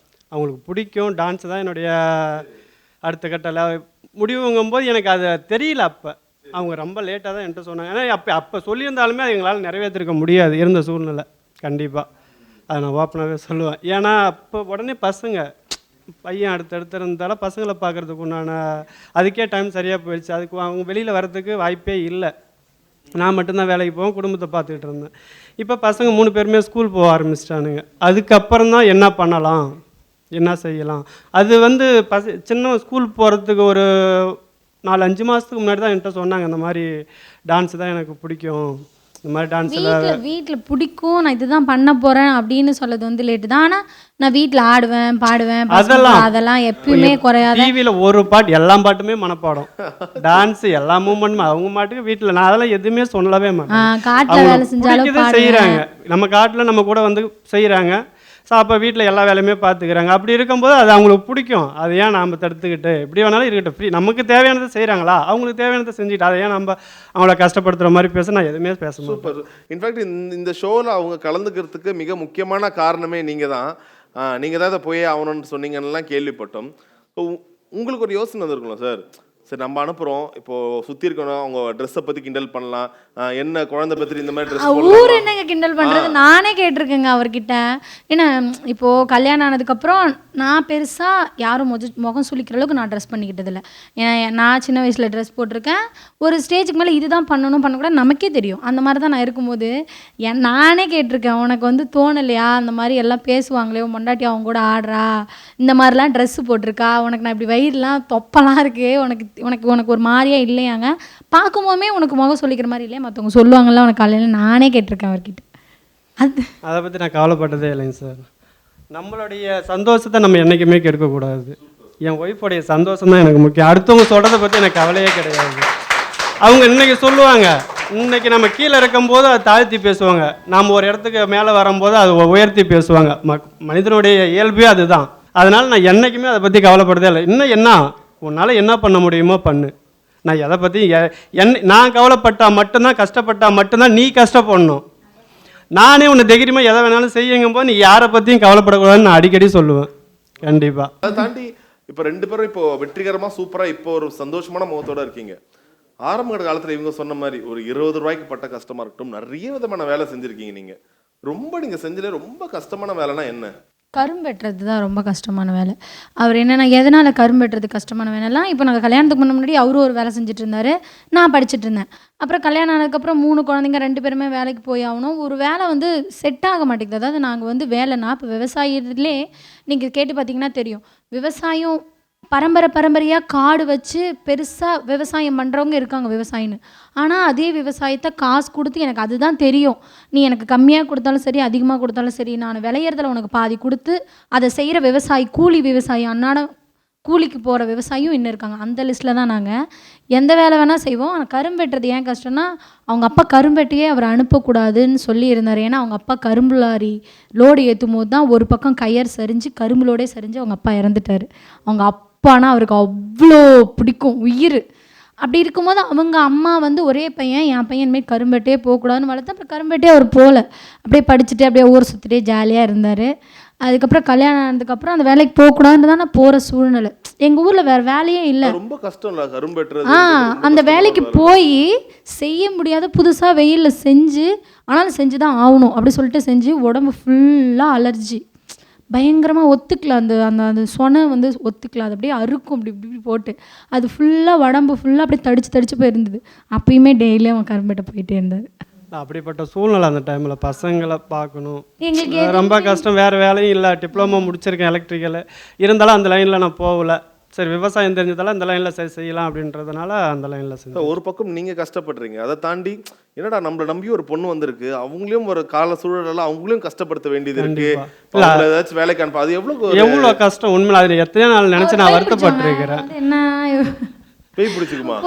அவங்களுக்கு பிடிக்கும் டான்ஸ் தான் என்னுடைய அடுத்த கட்ட முடிவுங்கும்போது எனக்கு அது தெரியல. அப்போ அவங்க ரொம்ப லேட்டாக தான் என்கிட்ட சொன்னாங்க. ஏன்னா அப்போ சொல்லியிருந்தாலுமே அது எங்களால் நிறைவேற்றிருக்க முடியாது இருந்த சூழ்நிலை. கண்டிப்பாக அதை நான் ஓப்பனாகவே சொல்லுவேன். ஏன்னா அப்போ உடனே பையன் அடுத்தடுத்து இருந்தாலும் பசங்களை பார்க்குறதுக்கு உண்டான அதுக்கே டைம் சரியாக போயிடுச்சு. அதுக்கு அவங்க வெளியில் வர்றதுக்கு வாய்ப்பே இல்லை. நான் மட்டும்தான் வேலைக்கு போவேன், குடும்பத்தை பார்த்துக்கிட்டு இருந்தேன். இப்போ பசங்க 3 பேருமே ஸ்கூல் போக ஆரம்பிச்சிட்டானுங்க. அதுக்கப்புறம் தான் என்ன பண்ணலாம், என்ன செய்யலாம். அது வந்து சின்ன ஸ்கூல் போகிறதுக்கு ஒரு 4-5 மாதத்துக்கு முன்னாடி தான் என்கிட்ட சொன்னாங்க, இந்த மாதிரி டான்ஸ் தான் எனக்கு பிடிக்கும், இந்த மாதிரி டான்ஸில் வீட்டில் பிடிக்கும், நான் இதுதான் பண்ண போகிறேன் அப்படின்னு சொல்கிறது வந்து லேட்டு தான். ஆனால் நான் வீட்டில் ஆடுவேன், பாடுவேன், அதெல்லாம் எப்பயுமே குறையாது. டிவியில் ஒரு பாட்டு, எல்லா பாட்டுமே மனப்பாடம், டான்ஸ் எல்லா மூமெண்ட்டுமே அவங்க மாட்டுக்கு வீட்டில். நான் அதெல்லாம் எதுவுமே சொல்லவே மாட்டேன். காட்டில் வேலை செஞ்சாலும் செய்கிறாங்க, நம்ம காட்டில் நம்ம கூட வந்து செய்கிறாங்க. ஸோ அப்போ வீட்டில் எல்லா வேலையுமே பார்த்துக்கிறாங்க. அப்படி இருக்கும்போது அது அவங்களுக்கு பிடிக்கும். அதை ஏன் நாம் தடுத்துக்கிட்டு எப்படி வேணாலும் இருக்கட்டும், ஃப்ரீ, நமக்கு தேவையானதை செய்கிறாங்களா, அவங்களுக்கு தேவையானதை செஞ்சுட்டு அதை ஏன் நம்ம அவங்கள கஷ்டப்படுத்துகிற மாதிரி பேச நான் எதுவுமே பேச மாட்டேன். சூப்பர். இன்ஃபேக்ட் இந்த ஷோவில் அவங்க கலந்துக்கிறதுக்கு மிக முக்கியமான காரணமே நீங்கள் தான். நீங்கள் தான் அதை போய் ஆகணும்னு சொன்னீங்கன்னெலாம் கேள்விப்பட்டோம். ஸோ உங்களுக்கு ஒரு யோசனை வந்துருக்கும்ல சார், சரி நம்ம அனுப்புகிறோம், இப்போது சுற்றி இருக்கணும், அவங்க ட்ரெஸ்ஸை பற்றி கிண்டல் பண்ணலாம், என்ன குழந்தை பற்றி இந்த மாதிரி ட்ரெஸ் ஊர் என்னங்க கிண்டல் பண்ணுறது, நானே கேட்டிருக்கேங்க அவர்கிட்ட. ஏன்னா இப்போது கல்யாணம் ஆனதுக்கப்புறம் நான் பெருசாக யாரும் முகம் சுளிக்கிற அளவுக்கு நான் ட்ரெஸ் பண்ணிக்கிட்டதில்லை. ஏன்னா நான் சின்ன வயசில் ட்ரெஸ் போட்டிருக்கேன். ஒரு ஸ்டேஜுக்கு மேலே இதுதான் பண்ணக்கூடாது நமக்கே தெரியும். அந்த மாதிரி தான் நான் இருக்கும்போது நானே கேட்டிருக்கேன், உனக்கு வந்து தோணலையா, அந்த மாதிரி எல்லாம் பேசுவாங்களே, மொண்டாட்டி அவங்க கூட ஆடுறா, இந்த மாதிரிலாம் ட்ரெஸ்ஸு போட்டிருக்கா, உனக்கு நான் இப்படி வயிறுலாம் தொப்பலாம் இருக்குது, உனக்கு ஒரு மாதிரியா இல்லையாங்க, பார்க்கும்போதுமே உனக்கு முகம் சொல்லிக்கிற மாதிரி இல்லையா, மற்றவங்க சொல்லுவாங்கள்ல உனக்கு காலையில், நானே கேட்டிருக்கேன் அவர்கிட்ட. அதை பற்றி நான் கவலைப்பட்டதே இல்லைங்க சார். நம்மளுடைய சந்தோஷத்தை நம்ம என்றைக்குமே கெடுக்கக்கூடாது. என் ஒய்ஃபோடைய சந்தோஷம் தான் எனக்கு முக்கியம். அடுத்தவங்க சொல்கிறத பற்றி எனக்கு கவலையே கிடையாது. அவங்க இன்றைக்கி சொல்லுவாங்க, இன்றைக்கி நம்ம கீழே இருக்கும்போது அதை தாழ்த்தி பேசுவாங்க, நாம் ஒரு இடத்துக்கு மேலே வரும்போது அதை உயர்த்தி பேசுவாங்க. மனிதனுடைய இயல்பே அதுதான். அதனால் நான் என்றைக்குமே அதை பற்றி கவலைப்படுறதே இல்லை. இன்னும் என்ன உன்னால் என்ன பண்ண முடியுமோ பண்ணு. நான் எதை பற்றி நான் கவலைப்பட்டால் மட்டும்தான், கஷ்டப்பட்டால் மட்டும்தான் நீ கஷ்டப்படணும். நானே உன்னை தைரியமாக எதை வேணாலும் செய்யுங்கும்போது நீ யாரை பற்றியும் கவலைப்படக்கூடாதுன்னு நான் அடிக்கடி சொல்லுவேன். கண்டிப்பாக. அதை தாண்டி இப்போ 2 பேரும் இப்போ வெற்றிகரமாக சூப்பராக இப்போ ஒரு சந்தோஷமான முகத்தோடு இருக்கீங்க. ஆரம்ப காலத்தில் இவங்க சொன்ன மாதிரி ஒரு 20 ரூபாய்க்கு பட்ட கஷ்டமாக இருக்கட்டும், நிறைய விதமான வேலை செஞ்சுருக்கீங்க. நீங்கள் செஞ்சதுல ரொம்ப கஷ்டமான வேலைனா என்ன? கரும்பு வெட்டுறது தான் ரொம்ப கஷ்டமான வேலை. அவர் என்னென்னா எதனால் கரும்பு வெட்டுறது கஷ்டமான வேலைலாம், இப்போ நாங்கள் கல்யாணத்துக்கு முன்னாடி அவரும் ஒரு வேலை செஞ்சுட்டு இருந்தார், நான் படிச்சுட்டு இருந்தேன். அப்புறம் கல்யாணம் ஆனதுக்கப்புறம் 3 குழந்தைங்க 2 பேருமே வேலைக்கு போய் ஆகணும். ஒரு வேலை வந்து செட் ஆக மாட்டேங்குது. அதாவது நாங்கள் வந்து வேலைனா இப்போ விவசாயத்திலே நீங்கள் கேட்டு பார்த்தீங்கன்னா தெரியும், விவசாயம் பரம்பரையாக காடு வச்சு பெருசாக விவசாயம் பண்ணுறவங்க இருக்காங்க விவசாயின்னு. ஆனால் அதே விவசாயத்தை காசு கொடுத்து எனக்கு அதுதான் தெரியும், நீ எனக்கு கம்மியாக கொடுத்தாலும் சரி அதிகமாக கொடுத்தாலும் சரி, நான் விளையிறதுல உனக்கு பாதி கொடுத்து அதை செய்கிற விவசாயி, கூலி விவசாயி, அன்னாடம் கூலிக்கு போகிற விவசாயியும் இன்னும் இருக்காங்க. அந்த லிஸ்ட்டில் தான் நாங்கள் எந்த வேலை வேணால் செய்வோம். ஆனால் கரும்பு வெட்டுறது ஏன் கஷ்டம்னா, அவங்க அப்பா கரும்பெட்டியே அவர் அனுப்பக்கூடாதுன்னு சொல்லி இருந்தார். ஏன்னா அவங்க அப்பா கரும்பு லாரி லோடு ஏற்றும் போது தான் ஒரு பக்கம் கயர் சரிஞ்சு கரும்பு லோடே சரிஞ்சு அவங்க அப்பா இறந்துட்டார். அவங்க அப்பானா அவருக்கு அவ்வளோ பிடிக்கும், உயிர். அப்படி இருக்கும்போது அவங்க அம்மா வந்து ஒரே பையன், என் பையன் இனிமேல் கரும்பேட்டையே போகக்கூடாதுன்னு வளர்த்து, அப்புறம் கரும்பேட்டையே அவர் போகல, அப்படியே படிச்சுட்டு அப்படியே ஊர் சுற்றிட்டே ஜாலியாக இருந்தார். அதுக்கப்புறம் கல்யாணம் ஆனதுக்கப்புறம் அந்த வேலைக்கு போகக்கூடாதுன்னு தான் நான் போகிற சூழ்நிலை. எங்கள் ஊரில் வேறு வேலையே இல்லை. ரொம்ப கஷ்டம் இல்லை கரும்பெட்டுறது. அந்த வேலைக்கு போய் செய்ய முடியாத புதுசாக வெயிலில் செஞ்சு, ஆனாலும் செஞ்சு தான் ஆகணும் அப்படி சொல்லிட்டு செஞ்சு உடம்பு ஃபுல்லாக அலர்ஜி, பயங்கரமாக ஒத்துக்கல. அந்த அந்த அந்த சொனை வந்து ஒத்துக்கல, அது அப்படியே அறுக்கும் இப்படி இப்படி போட்டு, அது ஃபுல்லாக உடம்பு ஃபுல்லாக அப்படியே தடிச்சு போயிருந்தது. அப்பயுமே டெய்லியும் அவன் கரும்பேட்டை போயிட்டே இருந்தார். அப்படிப்பட்ட சூழ்நிலை அந்த டைமில் பசங்களை பார்க்கணும், எங்களுக்கு ரொம்ப கஷ்டம். வேறு வேலையும் இல்லை, டிப்ளமோ முடிச்சிருக்கேன் எலக்ட்ரிக்கல், இருந்தாலும் அந்த லைனில் நான் போகல. சரி விவசாயம் தெரிஞ்சதால இந்த லைனில் சரி செய்யலாம் அப்படின்றதுனால அந்த லைனில் செஞ்சேன். ஒரு பக்கம் நீங்கள் கஷ்டப்படுறீங்க, அதை தாண்டி என்னடா நம்மளை நம்பி ஒரு பொண்ணு வந்திருக்கு, அவங்களையும் ஒரு கால சூழலாம் அவங்களையும் கஷ்டப்படுத்த வேண்டியது இருக்கு, ஏதாச்சும் வேலைக்கு அனுப்ப, அது எவ்வளோ கஷ்டம் உண்மையில். அதில் எத்தனை நாள் நினச்சி நான் வருத்தப்பட்டிருக்கிறேன். என்ன பேய் பிடிச்சிக்குமா?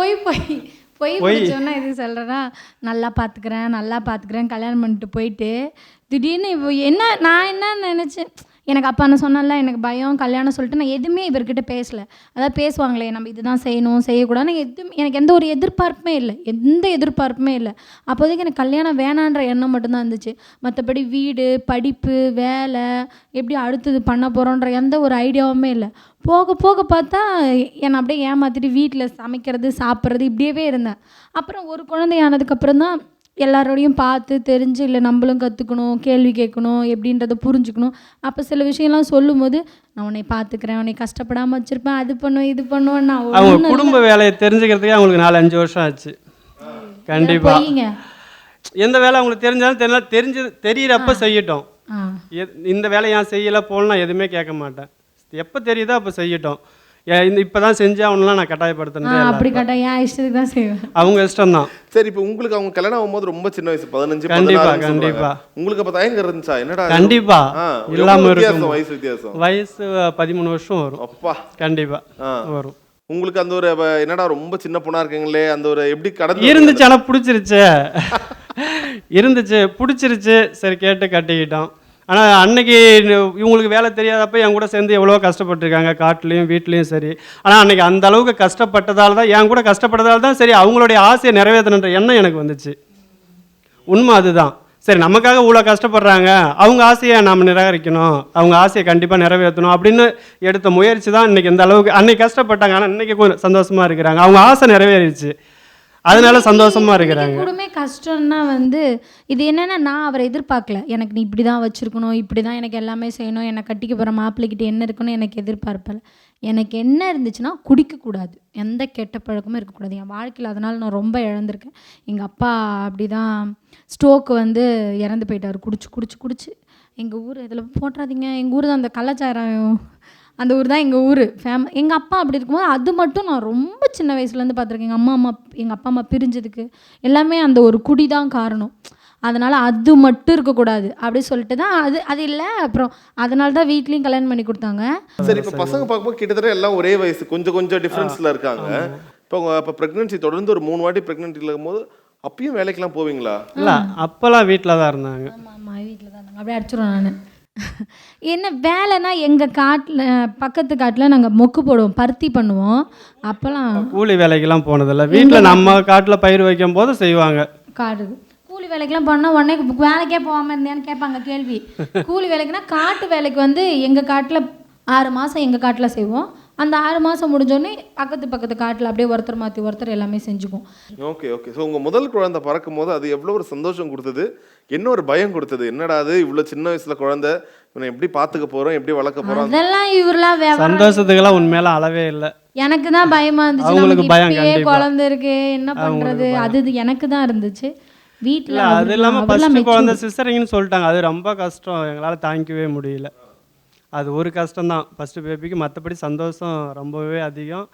பொய் பிடிச்சோன்னா இது சொல்கிறேன்னா, நல்லா பார்த்துக்கிறேன் கல்யாணம் பண்ணிட்டு போயிட்டு திடீர்னு இப்போ நான் என்ன நினச்சேன், எனக்கு அப்போ நான் சொன்னல எனக்கு பயம் கல்யாணம் சொல்லிட்டு நான் எதுவுமே இவர்கிட்ட பேசலை. அதாவது பேசுவாங்களே நம்ம இதுதான் செய்யணும் செய்யக்கூடாதுன்னு எனக்கு எந்த ஒரு எதிர்பார்ப்புமே இல்லை. அப்போதைக்கு எனக்கு கல்யாணம் வேணான்ற எண்ணம் மட்டும்தான் இருந்துச்சு. மற்றபடி வீடு, படிப்பு, வேலை, எப்படி அடுத்தது பண்ண போகிறோன்ற எந்த ஒரு ஐடியாவுமே இல்லை. போக போக பார்த்தா என்னை அப்படியே ஏமாற்றிட்டு வீட்டில் சமைக்கிறது சாப்பிட்றது இப்படியே இருந்தேன். அப்புறம் ஒரு குழந்தையானதுக்கப்புறம் தான் எல்லாரோடையும் பார்த்து தெரிஞ்சு, இல்லை நம்மளும் கற்றுக்கணும், கேள்வி கேட்கணும், எப்படின்றத புரிஞ்சுக்கணும். அப்போ சில விஷயம்லாம் சொல்லும் போது நான் உன்னை பார்த்துக்கிறேன், உன்னை கஷ்டப்படாமல் வச்சுருப்பேன், அது பண்ணுவேன் இது பண்ணுவேன். நான் அவங்க குடும்ப வேலையை தெரிஞ்சுக்கிறதுக்கே அவங்களுக்கு 4-5 வருஷம் ஆச்சு. கண்டிப்பாக எந்த வேலை அவங்களுக்கு தெரிஞ்சாலும் தெரியிறப்ப செய்யட்டும். இந்த வேலை ஏன் செய்யலை போகலாம் எதுவுமே கேட்க மாட்டேன். எப்போ தெரியுதோ அப்போ செய்யட்டும். இப்பதான் செஞ்சு அவனெல்லாம் நான் கட்டாயப்படுத்தினேன். அப்படி கட்டாயம் இஷ்டத்துக்கு தான் செய்வேன், அவங்க இஷ்டம் தான். சரி, இப்போ உங்களுக்கு அவங்க கல்யாணம் ஆகும்போது ரொம்ப சின்ன வயசு, 15. கண்டிப்பா உங்களுக்கு அப்ப தயங்க இருந்துச்சா? என்னடா கண்டிப்பா இல்லாம இருக்கும். வயசு 13 வருஷம் வரும். அப்பா கண்டிப்பா வரும். உங்களுக்கு அந்த ஒரு என்னடா ரொம்ப சின்ன பொண்ணா இருக்கீங்களே, அந்த ஒரு எப்படி கடந்து இருந்துச்சு? ஆனா பிடிச்சிருச்சு. சரி கேட்டு கட்டிக்கிட்டோம். ஆனால் அன்னைக்கு இவங்களுக்கு வேலை தெரியாதப்ப என் கூட சேர்ந்து எவ்வளோ கஷ்டப்பட்டுருக்காங்க, காட்டுலேயும் வீட்லேயும் சரி. ஆனால் அன்னைக்கு அந்த அளவுக்கு கஷ்டப்பட்டதால் தான், என் கூட கஷ்டப்பட்டதால் தான் சரி அவங்களுடைய ஆசையை நிறைவேற்றணுன்ற எண்ணம் எனக்கு வந்துச்சு. உண்மை அதுதான். சரி நமக்காக இவ்வளோ கஷ்டப்படுறாங்க, அவங்க ஆசையை நாம் நிராகரிக்கணும், அவங்க ஆசையை கண்டிப்பாக நிறைவேற்றணும் அப்படின்னு எடுத்த முயற்சி தான் இன்றைக்கி இந்த அளவுக்கு. அன்னைக்கு கஷ்டப்பட்டாங்க, ஆனால் இன்றைக்கி கொஞ்சம் சந்தோஷமாக இருக்கிறாங்க. அவங்க ஆசை நிறைவேறிடுச்சு, அதனால சந்தோஷமா இருக்கிறாங்க. கூடமே கஷ்டம்னா வந்து இது என்னன்னா, நான் அவரை எதிர்பார்க்கல. எனக்கு நீ இப்படி தான் வச்சுருக்கணும், இப்படி தான் எனக்கு எல்லாமே செய்யணும், என்னை கட்டிக்க போகிற மாப்பிள்ளைக்கிட்ட என்ன இருக்குன்னு எனக்கு எதிர்பார்ப்பல. எனக்கு என்ன இருந்துச்சுன்னா, குடிக்கக்கூடாது, எந்த கெட்ட பழக்கமும் இருக்கக்கூடாது என் வாழ்க்கையில். அதனால் நான் ரொம்ப இழந்திருக்கேன். எங்கள் அப்பா அப்படி தான் ஸ்ட்ரோக்கு வந்து இறந்து போயிட்டார் குடிச்சு. எங்கள் ஊர் இதில் போட்டுறாதீங்க, எங்கள் ஊர் தான் அந்த கள்ளச்சாரம், அந்த ஊர் தான் எங்கள் ஊர் எங்கள் அப்பா அப்படி இருக்கும்போது அது மட்டும் நான் ரொம்ப சின்ன வயசுலேருந்து பார்த்துருக்கேன். எங்கள் அப்பா அம்மா பிரிஞ்சதுக்கு எல்லாமே அந்த ஒரு குடி தான் காரணம். அதனால் அது மட்டும் இருக்கக்கூடாது அப்படி சொல்லிட்டு தான் அது இல்லை. அப்புறம் அதனால தான் வீட்லேயும் கல்யாணம் பண்ணி கொடுத்தாங்க. சரி, இப்போ பசங்க பார்க்கும்போது கிட்டத்தட்ட எல்லாம் ஒரே வயசு, கொஞ்சம் டிஃப்ரென்ஸில் இருக்காங்க. இப்போ ப்ரெக்னென்சி தொடர்ந்து ஒரு 3 வாட்டி ப்ரெக்னென்ட்டில் இருக்கும்போது அப்பயும் வேலைக்கெல்லாம் போவீங்களா? இல்லை, அப்போல்லாம் வீட்டில் தான் இருந்தாங்க. ஆமாம், வீட்டில் தான் இருந்தாங்க. அப்படியே அடிச்சிடுவேன் நான். என்ன வேலைன்னா, எங்கள் காட்டில் பக்கத்து காட்டில் நாங்கள் மொக்கு போடுவோம், பருத்தி பண்ணுவோம். அப்போல்லாம் கூலி வேலைக்கெல்லாம் போனதில்லை. வீட்டில் நம்ம காட்டில் பயிர் வைக்கும் போது செய்வாங்க. காடு கூலி வேலைக்கெல்லாம் போனால் உடனே வேலைக்கே போகாமல் இருந்தேன்னு கேட்பாங்க கேள்வி. கூலி வேலைக்குன்னா காட்டு வேலைக்கு வந்து எங்கள் காட்டில் 6 மாதம் எங்கள் காட்டில் செய்வோம். அந்த 6 மாதம் முடிஞ்சோடனே பக்கத்து காட்டில் அப்படியே ஒருத்தர் மாற்றி ஒருத்தர் எல்லாமே செஞ்சுக்குவோம். ஓகே. ஸோ உங்கள் முதல் குழந்தை பறக்கும் போது அது எவ்வளோ ஒரு சந்தோஷம் கொடுத்தது, என்ன ஒரு பயம் கொடுத்தது? என்னடா அது இவ்வளோ சின்ன வயசில் குழந்தை, இவனை எப்படி பார்த்துக்க போகிறோம், எப்படி வளர்க்க போகிறோம்? அதெல்லாம் இவரெல்லாம் சந்தோஷத்துக்கெல்லாம் உண்மையில அளவே இல்லை. எனக்கு தான் பயமாக இருந்துச்சு. அவங்களுக்கு பயம், குழந்தை இருக்கு என்ன பண்ணுறது, அது எனக்கு தான் இருந்துச்சு வீட்டில். அது இல்லாமல் ஃபஸ்ட்டு குழந்தை சிசரிங்னு சொல்லிட்டாங்க. அது ரொம்ப கஷ்டம், எங்களால் தாங்கிக்கவே முடியல. அது ஒரு கஷ்டம்தான் ஃபஸ்ட்டு பேபிக்கு. மற்றபடி சந்தோஷம் ரொம்பவே அதிகம்.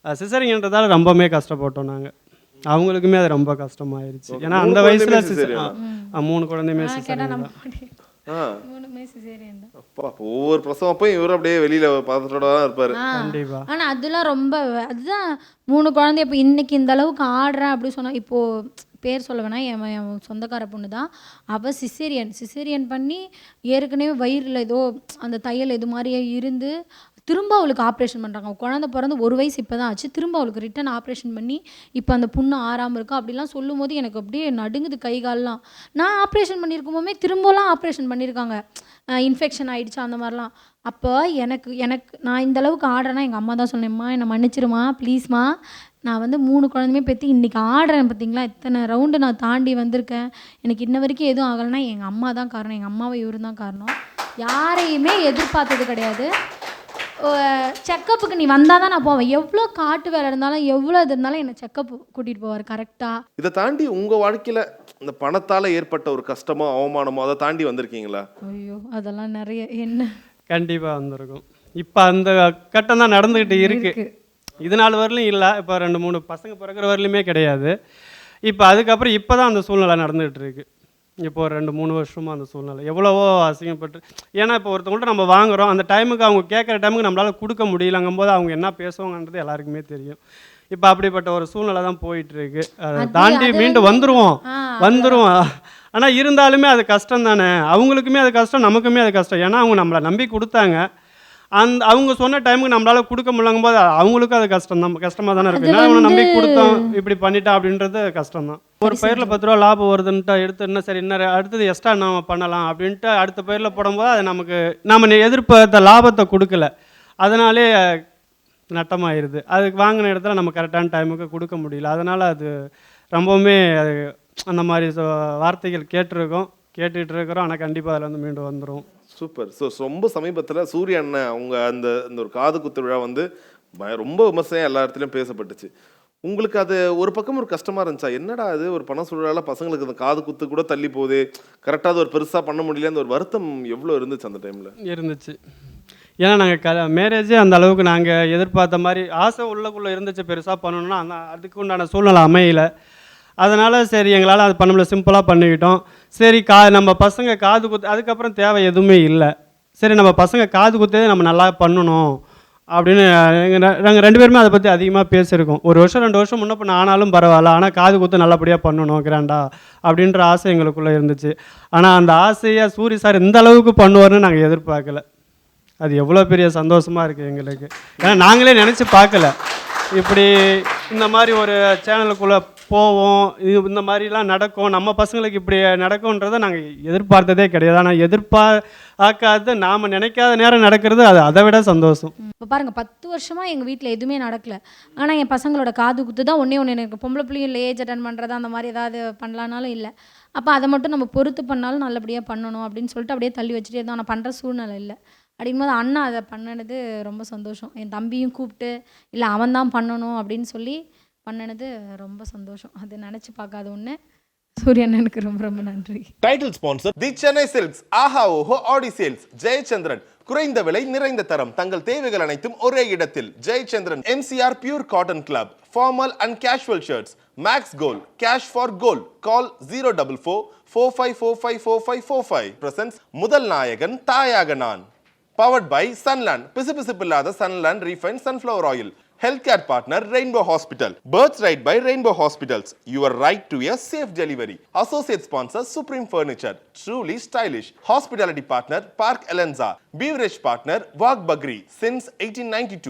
சிசரிங்கன்றதால ரொம்பவுமே கஷ்டப்பட்டோம் நாங்கள். அவங்களுக்குமே அது ரொம்ப கஷ்டமாயிருச்சு. ஏன்னா அந்த வயசில் 3 குழந்தையுமே சிசரிங். ஒவ்வொரு பிரசவம் அப்போ இவரும் அப்படியே வெளியில பாத்திரத்தோட தான் இருப்பாரு. கண்டிப்பா. ஆனா அதெல்லாம் ரொம்ப, அதுதான் 3 குழந்தை. இப்போ இன்னைக்கு இந்த அளவுக்கு ஆடுறேன் அப்படி சொன்னா, இப்போ பேர் சொல்ல வேணா, என் சொந்தக்கார பொண்ணு தான், அவள் சிசேரியன் பண்ணி ஏற்கனவே வயிறில் ஏதோ அந்த தையல் இது மாதிரியே இருந்து திரும்ப அவளுக்கு ஆப்ரேஷன் பண்ணுறாங்க. குழந்தை பிறந்து 1 வயசு இப்போ தான் ஆச்சு. திரும்ப அவளுக்கு ரிட்டன் ஆப்ரேஷன் பண்ணி இப்போ அந்த புண்ணு ஆறாமல் இருக்கா. அப்படிலாம் சொல்லும்போது எனக்கு அப்படியே நடுங்குது கை கால்லாம். நான் ஆப்ரேஷன் பண்ணியிருக்கும்போமே திரும்பலாம் ஆப்ரேஷன் பண்ணியிருக்காங்க. இன்ஃபெக்ஷன் ஆகிடுச்சா அந்த மாதிரிலாம். அப்போ எனக்கு எனக்கு நான் இந்த அளவுக்கு ஆடுறேன்னா எங்கள் அம்மா தான் சொன்னேம்மா என்னை மன்னிச்சிருமா ப்ளீஸ்மா, நான் வந்து 3 குழந்தையுமே பெற்று இன்றைக்கி ஆடுறேன் பார்த்தீங்களா, இத்தனை ரவுண்டு நான் தாண்டி வந்திருக்கேன், எனக்கு இன்ன வரைக்கும் எதுவும் ஆகலைன்னா எங்கள் அம்மா தான் காரணம், எங்கள் அம்மாவை இவரு தான் காரணம். யாரையுமே எதிர்பார்த்தது கிடையாது. செக்கப்புக்கு நீ வந்தால் தான் நான் போவேன். எவ்வளோ காட்டு வேலை இருந்தாலும் எவ்வளோ இது இருந்தாலும் என்னை செக்கப் கூட்டிகிட்டு போவார் கரெக்டாக. இதை தாண்டி உங்கள் வாழ்க்கையில் இந்த பணத்தால் ஏற்பட்ட ஒரு கஷ்டமோ அவமானமோ அதை தாண்டி வந்திருக்கீங்களா? ஐயோ அதெல்லாம் நிறைய என்ன கண்டிப்பாக வந்திருக்கும். இப்போ அந்த கட்டம் தான் நடந்துக்கிட்டு இருக்கு. இது நாள் வரலையும் இல்லை, இப்போ 2-3 பசங்க பிறக்கிற வரலையுமே கிடையாது. இப்போ அதுக்கப்புறம் இப்போ தான் அந்த சூழ்நிலை நடந்துகிட்டு இருக்கு. இப்போ ஒரு 2-3 வருஷமாக அந்த சூழ்நிலை எவ்வளவோ அசிங்கப்பட்டு. ஏன்னா இப்போ ஒருத்தவங்கள்ட்ட நம்ம வாங்குகிறோம், அந்த டைமுக்கு அவங்க கேட்குற டைமுக்கு நம்மளால் கொடுக்க முடியலங்கும் போது அவங்க என்ன பேசுவாங்கன்றது எல்லாருக்குமே தெரியும். இப்போ அப்படிப்பட்ட ஒரு சூழ்நிலை தான் போயிட்டுருக்கு. அதை தாண்டி மீண்டும் வந்துருவோம். ஆனால் இருந்தாலுமே அது கஷ்டம் தானே, அவங்களுக்குமே அது கஷ்டம், நமக்குமே அது கஷ்டம். ஏன்னா அவங்க நம்மளை நம்பி கொடுத்தாங்க, அவங்க சொன்ன டைமுக்கு நம்மளால கொடுக்க முடியலங்கும் போது அவங்களுக்கும் அது கஷ்டமாக தானே இருக்கும். ஏன்னா அவனை நம்பி கொடுத்தோம், இப்படி பண்ணிட்டான் அப்படின்றது கஷ்டம் தான். ஒரு பயிரில் 10 ரூபா லாபம் வருதுன்ட்டு எடுத்து என்ன சரி இன்னும் அடுத்தது எக்ஸ்ட்ரா நம்ம பண்ணலாம் அப்படின்ட்டு அடுத்த பயிரில் போடும்போது அது நமக்கு நம்ம எதிர்பார்த்த லாபத்தை கொடுக்கல, அதனாலே நட்டமாயிருது. அதுக்கு வாங்கின இடத்துல நம்ம கரெக்டான டைமுக்கு கொடுக்க முடியல. அதனால் அது ரொம்பவுமே அது அந்த மாதிரி வார்த்தைகள் கேட்டுட்டு இருக்கிறோம். ஆனால் கண்டிப்பாக அதில் வந்து மீண்டும் வந்துடும். சூப்பர். ஸோ ரொம்ப சமீபத்தில் சூரிய அண்ணன் அவங்க அந்த ஒரு காது குத்து விழா வந்து ரொம்ப விமர்சையாக எல்லா இடத்துலையும் பேசப்பட்டுச்சு. உங்களுக்கு அது ஒரு பக்கம் ஒரு கஷ்டமாக இருந்துச்சா? என்னடா அது ஒரு பண சூழலால் பசங்களுக்கு அந்த காது குத்து கூட தள்ளி போகுது, கரெக்டாக அது ஒரு பெருசாக பண்ண முடியல, அந்த ஒரு வருத்தம் எவ்வளோ இருந்துச்சு அந்த டைமில்? இருந்துச்சு. ஏன்னா நாங்கள் மேரேஜே அந்த அளவுக்கு நாங்கள் எதிர்பார்த்த மாதிரி ஆசை உள்ளக்குள்ளே இருந்துச்சு, பெருசாக பண்ணணும்னா அதுக்கு உண்டான சூழ்நிலை அமையலை. அதனால் சரி எங்களால் அது பண்ண முடியல, சிம்பிளாக பண்ணிக்கிட்டோம். சரி நம்ம பசங்க காது குத்து அதுக்கப்புறம் தேவை எதுவுமே இல்லை. சரி நம்ம பசங்க காது குத்தே நம்ம நல்லா பண்ணணும் அப்படின்னு நாங்கள் 2 பேருமே அதை பற்றி அதிகமாக பேசியிருக்கோம். 1 வருஷம் 2 வருஷம் முன்ன பண்ண ஆனாலும் பரவாயில்ல, ஆனால் காது குத்து நல்லபடியாக பண்ணணும் கிராண்டா அப்படின்ற ஆசை எங்களுக்குள்ளே இருந்துச்சு. ஆனால் அந்த ஆசையை சூரி சார் இந்த அளவுக்கு பண்ணுவார்னு நாங்கள் எதிர்பார்க்கல. அது எவ்வளோ பெரிய சந்தோஷமாக இருக்குது எங்களுக்கு. ஏன்னா நாங்களே நினச்சி பார்க்கல இப்படி இந்த மாதிரி ஒரு சேனலுக்குள்ளே போவோம், இந்த மாதிரிலாம் நடக்கும், நம்ம பசங்களுக்கு இப்படி நடக்கும்ன்றதை நாங்கள் எதிர்பார்த்ததே கிடையாது. ஆனால் எதிர்பார்க்காத நாம் நினைக்காத நேரம் நடக்கிறது அது அதை விட சந்தோஷம். இப்போ பாருங்கள் 10 வருஷமாக எங்கள் வீட்டில் எதுவுமே நடக்கலை, ஆனால் என் பசங்களோட காது குத்து தான் ஒன்றே எனக்கு பொம்பளை பிள்ளையும் இல்லை, ஏஜ் அட்டன் பண்ணுறது அந்த மாதிரி ஏதாவது பண்ணலானாலும் இல்லை. அப்போ அதை மட்டும் நம்ம பொறுத்து பண்ணாலும் நல்லபடியாக பண்ணணும் அப்படின்னு சொல்லிட்டு அப்படியே தள்ளி வச்சுட்டே இருந்தோம். ஆனால் பண்ணுற சூழ்நிலை இல்லை. அப்படிங்கும்போது அண்ணா அதை பண்ணினது ரொம்ப சந்தோஷம். என் தம்பியும் கூப்பிட்டு இல்லை அவன் தான் பண்ணணும் அப்படின்னு சொல்லி பண்ணினது ரொம்ப சந்தோஷம். அது நினச்சி பார்க்காத ஒன்று. சூரியண்ணனுக்கு ரொம்ப ரொம்ப நன்றி. டைட்டில் ஸ்பான்சர் தி சென்னை சில்க்ஸ், ஆஹா ஓஹோ ஆடி சேல்ஸ், ஜெயச்சந்திரன், குறைந்த விலை நிறைந்த தரம், தங்கள் தேவைகள் அனைத்தும் ஒரே இடத்தில். Jayachandran, MCR pure cotton club, formal and casual shirts, max gold, cash for gold, call 04445454545. Presents முதல் நாயகன் தாயாக நான். Powered by Sunland, பிசுபிசுப்பில்லாத Sunland Refined Sunflower Oil. Healthcare partner Rainbow Hospital. Births Right by Rainbow Hospitals. Your right to a safe delivery. Associate sponsor Supreme Furniture. Truly stylish. Hospitality partner Park Elenza. Beverage partner Wag Bagri since 1892.